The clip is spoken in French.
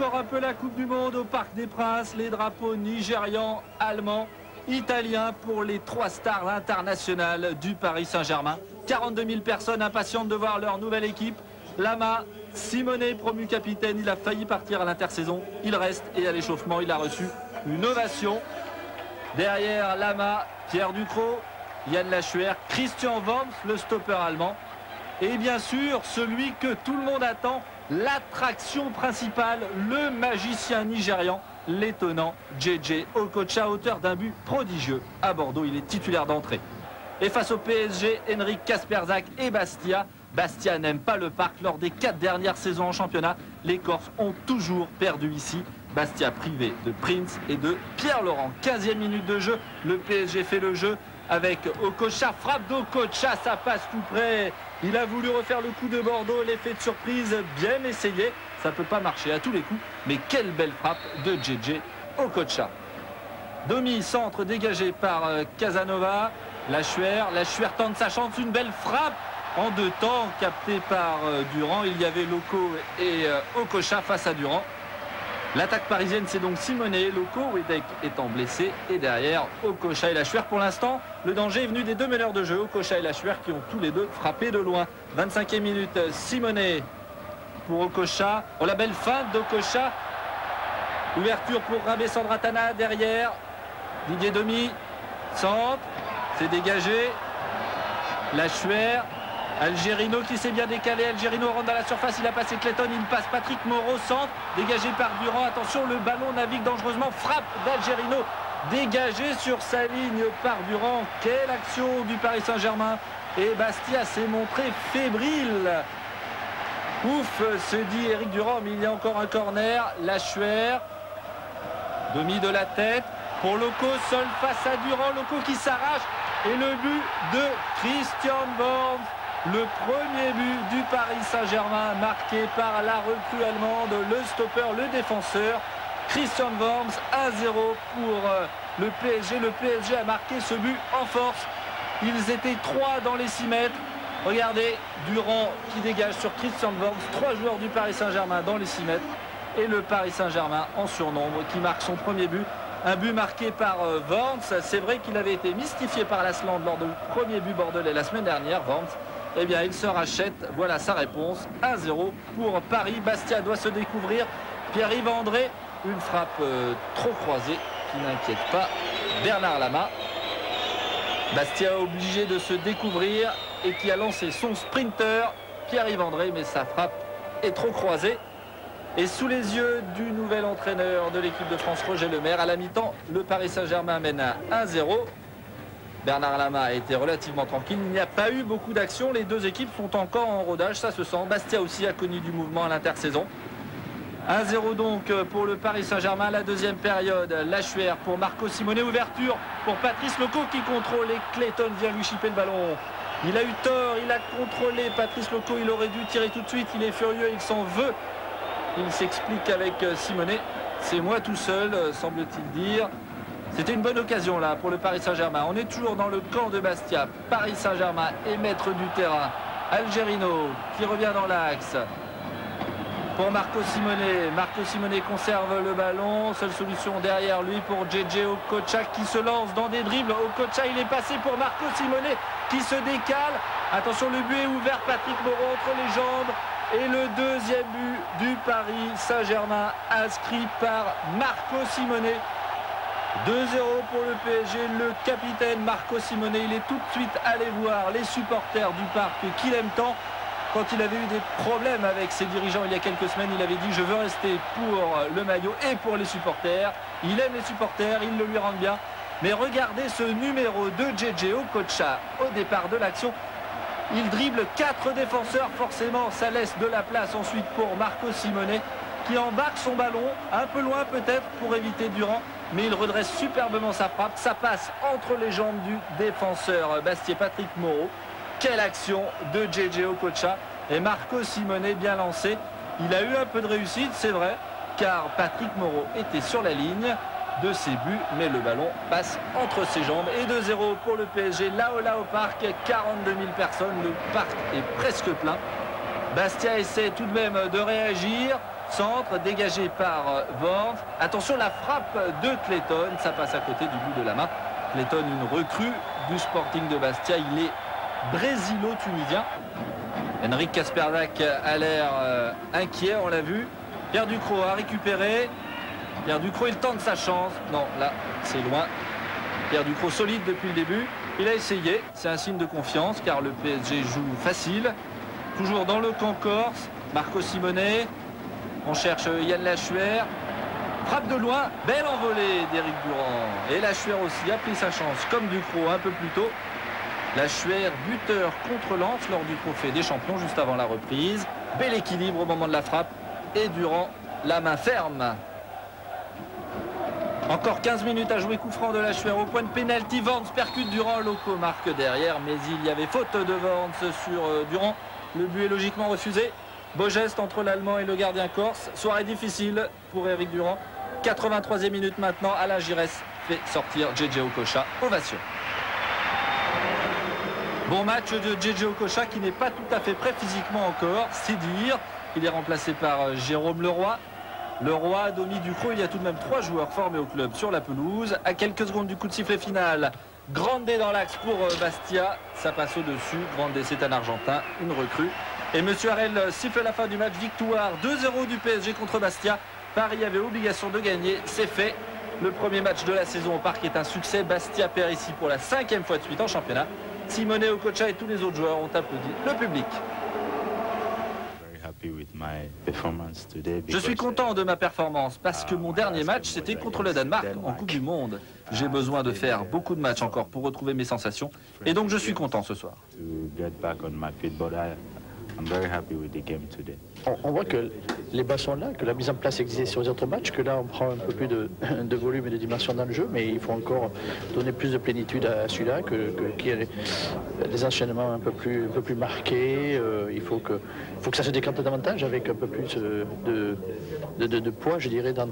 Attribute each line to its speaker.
Speaker 1: encore un peu la Coupe du Monde au Parc des Princes. Les drapeaux nigérians, allemands, italiens pour les 3 stars internationales du Paris Saint-Germain. 42 000 personnes impatientes de voir leur nouvelle équipe. Lama, Simonet, promu capitaine, il a failli partir à l'intersaison. Il reste et à l'échauffement, il a reçu une ovation. Derrière Lama, Pierre Ducrot, Yann Lachuer, Christian Worms, le stopper allemand. Et bien sûr, celui que tout le monde attend, l'attraction principale, le magicien nigérian, l'étonnant JJ Okocha, auteur d'un but prodigieux à Bordeaux. Il est titulaire d'entrée. Et face au PSG, Henrik Kasperzak et Bastia. Bastia n'aime pas le parc. Lors des 4 dernières saisons en championnat, les Corses ont toujours perdu ici. Bastia privé de Prince et de Pierre Laurent. 15e minute de jeu, le PSG fait le jeu avec Okocha, frappe d'Okocha, ça passe tout près. Il a voulu refaire le coup de Bordeaux, l'effet de surprise, bien essayé. Ça ne peut pas marcher à tous les coups, mais quelle belle frappe de JJ Okocha. Domi, centre dégagé par Casanova. Lachuer tente sa chance, une belle frappe en 2 temps, captée par Durand. Il y avait Loco et Okocha face à Durand. L'attaque parisienne, c'est donc Simonet, Loco, Wedek étant blessé. Et derrière, Okocha et Lachuer. Pour l'instant, le danger est venu des 2 meneurs de jeu, Okocha et Lachuer, qui ont tous les deux frappé de loin. 25e minute, Simonet pour Okocha. Oh, la belle feinte d'Okocha. Ouverture pour Rabé Sandratana derrière. Didier Domi, centre, c'est dégagé. Lachuer. Algerino qui s'est bien décalé, Algerino rentre dans la surface, il a passé Clayton, il passe Patrick Moreau, centre, dégagé par Durand, attention le ballon navigue dangereusement, frappe d'Algerino, dégagé sur sa ligne par Durand. Quelle action du Paris Saint-Germain, et Bastia s'est montré fébrile. Ouf, se dit Eric Durand, mais il y a encore un corner. Lachuer, demi de la tête pour Loco, seul face à Durand, Loco qui s'arrache, et le but de Christian Worms. Le premier but du Paris Saint-Germain marqué par la recrue allemande, le stopper, le défenseur, Christian Worms. 1-0 pour le PSG. Le PSG a marqué ce but en force. Ils étaient 3 dans les 6 mètres. Regardez, Durand qui dégage sur Christian Worms. 3 joueurs du Paris Saint-Germain dans les 6 mètres. Et le Paris Saint-Germain en surnombre qui marque son premier but. Un but marqué par Worms. C'est vrai qu'il avait été mystifié par l'Asland lors du premier but bordelais la semaine dernière, Worms. Eh bien, il se rachète. Voilà sa réponse. 1-0 pour Paris. Bastia doit se découvrir. Pierre-Yves André, une frappe trop croisée qui n'inquiète pas Bernard Lama. Bastia obligé de se découvrir et qui a lancé son sprinter, Pierre-Yves André, mais sa frappe est trop croisée. Et sous les yeux du nouvel entraîneur de l'équipe de France, Roger Lemaire, à la mi-temps, le Paris Saint-Germain mène à 1-0. Bernard Lama a été relativement tranquille. Il n'y a pas eu beaucoup d'actions. Les 2 équipes sont encore en rodage, ça se sent. Bastia aussi a connu du mouvement à l'intersaison. 1-0 donc pour le Paris Saint-Germain. La 2e période, Lachuer pour Marco Simonet. Ouverture pour Patrice Loco qui contrôle et Clayton vient lui chipper le ballon. Il a eu tort, il a contrôlé Patrice Loco. Il aurait dû tirer tout de suite. Il est furieux, il s'en veut. Il s'explique avec Simonet. C'est moi tout seul, semble-t-il dire. C'était une bonne occasion là pour le Paris Saint-Germain. On est toujours dans le camp de Bastia. Paris Saint-Germain est maître du terrain. Algerino qui revient dans l'axe pour Marco Simonet. Marco Simonet conserve le ballon. Seule solution derrière lui pour JJ Okocha qui se lance dans des dribbles. Okocha, il est passé pour Marco Simonet qui se décale. Attention, le but est ouvert. Patrick Moreau entre les jambes. Et le 2e but du Paris Saint-Germain inscrit par Marco Simonet. 2-0 pour le PSG, le capitaine Marco Simonet, il est tout de suite allé voir les supporters du parc qu'il aime tant. Quand il avait eu des problèmes avec ses dirigeants il y a quelques semaines, il avait dit je veux rester pour le maillot et pour les supporters. Il aime les supporters, il le lui rend bien. Mais regardez ce numéro de JJ Okocha au départ de l'action. Il dribble 4 défenseurs, forcément ça laisse de la place ensuite pour Marco Simonet qui embarque son ballon un peu loin peut-être pour éviter Durand. Mais il redresse superbement sa frappe. Ça passe entre les jambes du défenseur Bastia Patrick Moreau. Quelle action de JJ Okocha. Et Marco Simonet bien lancé. Il a eu un peu de réussite, c'est vrai, car Patrick Moreau était sur la ligne de ses buts, mais le ballon passe entre ses jambes. Et 2-0 pour le PSG. Là au parc, 42 000 personnes. Le parc est presque plein. Bastia essaie tout de même de réagir. Centre dégagé par Worms. Attention, la frappe de Clayton. Ça passe à côté du bout de la main. Clayton, une recrue du Sporting de Bastia. Il est brésilo-tunisien. Henrik Kasperdak a l'air inquiet, on l'a vu. Pierre Ducrot a récupéré. Pierre Ducrot, il tente sa chance. Non, là, c'est loin. Pierre Ducrot solide depuis le début. Il a essayé. C'est un signe de confiance car le PSG joue facile. Toujours dans le camp corse. Marco Simonet. On cherche Yann Lachuer. Frappe de loin. Belle envolée d'Éric Durand. Et Lachuer aussi a pris sa chance comme Ducrot un peu plus tôt. Lachuer, buteur contre Lens lors du trophée des champions juste avant la reprise. Bel équilibre au moment de la frappe. Et Durand, la main ferme. Encore 15 minutes à jouer, coup franc de Lachuer au point de pénalty. Worms percute Durand, Loco marque derrière, mais il y avait faute de Worms sur Durand. Le but est logiquement refusé. Beau geste entre l'Allemand et le gardien corse. Soirée difficile pour Éric Durand. 83e minute maintenant, Alain Giresse fait sortir JJ Okocha. Ovation. Bon match de JJ Okocha qui n'est pas tout à fait prêt physiquement encore, c'est dire. Il est remplacé par Jérôme Leroy. Leroy, Domi, Ducrot, il y a tout de même 3 joueurs formés au club sur la pelouse. À quelques secondes du coup de sifflet final, Grande dans l'axe pour Bastia. Ça passe au-dessus. Grande, c'est un Argentin, une recrue. Et Monsieur Harel siffle la fin du match. Victoire 2-0 du PSG contre Bastia. Paris avait obligation de gagner, c'est fait. Le premier match de la saison au Parc est un succès. Bastia perd ici pour la 5e fois de suite en championnat. Simonet, Okocha et tous les autres joueurs ont applaudi le public. Je suis content de ma performance parce que mon dernier match c'était contre le Danemark en Coupe du Monde. J'ai besoin de faire beaucoup de matchs encore pour retrouver mes sensations et donc je suis content ce soir.
Speaker 2: On voit que les bases sont là, que la mise en place existait sur les autres matchs, que là on prend un peu plus de volume et de dimension dans le jeu, mais il faut encore donner plus de plénitude à celui-là, qu'il y ait des enchaînements un peu plus marqués. Il faut que ça se décante davantage avec un peu plus de poids, je dirais, dans